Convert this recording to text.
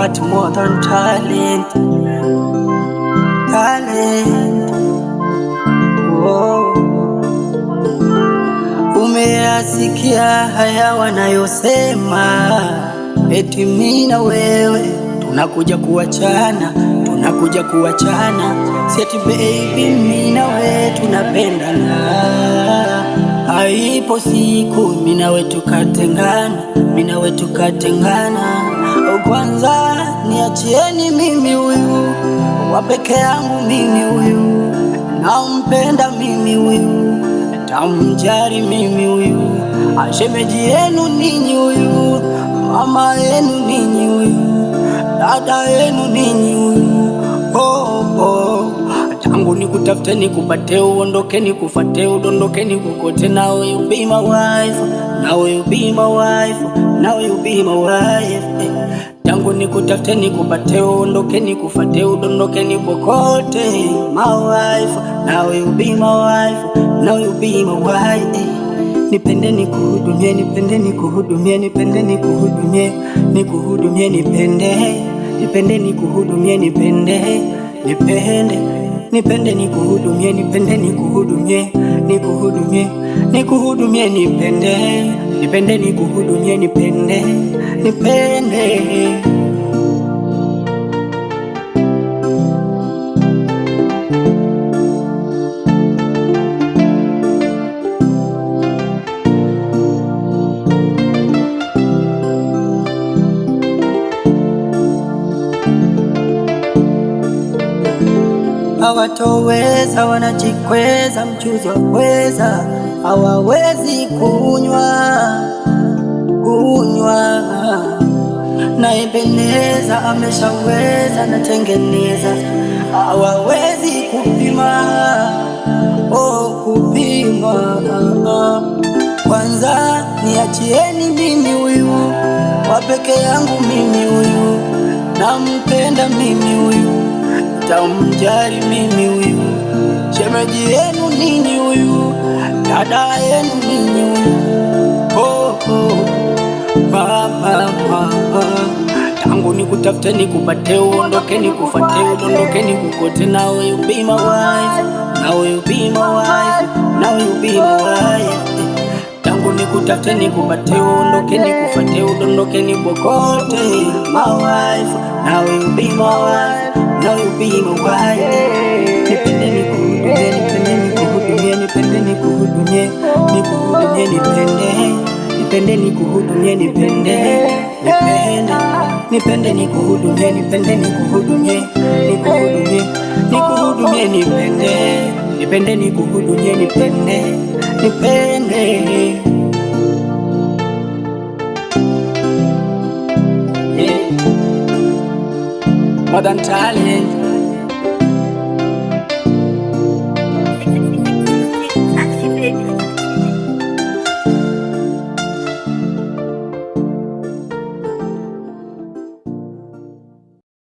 but more than talent. Talent. Oh. Umeyasikia haya wanayosema, eti mimi na wewe tunakuja kuachana, tunakuja kuachana. Seti baby, mimi na wewe tunapendana, haipo siku mimi na wewe tukatengana, mimi na wewe tukatengana. Kwanza niachieni mimi huyu wa peke yangu, mimi huyu nampenda, mimi huyu tamjari, mimi huyu ashemeji yenu ninyi huyu, mama yenu ninyi huyu, dada yenu ninyi huyu. Oh, oh. Tangu nikutafute nikupate, uondoke nikufate, udondoke nikukote. Now you be my wife, now you be my wife, now you be my wife. Tangu nikutafute nikupate, uondoke nikufate, udondoke nikukote. My wife, now you be my wife, now you be my wife. Nipende nikuhudumie, nipende nikuhudumie, nipende nikuhudumie, nikuhudumie, nipende, nipende nikuhudumie, nipende, nipende, nipende nikuhudumie, nipende nikuhudumie, nikuhudumie, nikuhudumie, nipende, nipende nikuhudumie, nipende, nipende. Hawatoweza, wanajikweza, mchuzi wa pweza hawawezi kunywa. Naipendeza, ameshaweza, natengeneza, hawawezi kupima, oh kupima. Kwanza niachieni mimi huyu wa peke yangu, mimi huyu nampenda, mimi huyu tamjari, mimi huyu shemeji yenu ninyi huyu, dada yenu ninyi huyu. Oh, oh. Mama. Tangu nikutafute nikupate, uondoke nikufate, udondoke nikukote. Now you be my wife, now you be my wife, now you be my wife. Tangu nikutafute nikupate, uondoke nikufate, udondoke nikukote. My wife, now you be my wife, now you be my wife. Nipende nikuhudumie, nipende nikuhudumie, nipende nikuhudumie, nikuhudumie, nipende, nipende nikuhudumie, nipende, nipende, nipende nikuhudumie, nipende nikuhudumie, nikuhudumie, nikuhudumie, nipende, nipende nikuhudumie, nipende, nipende. More than talent.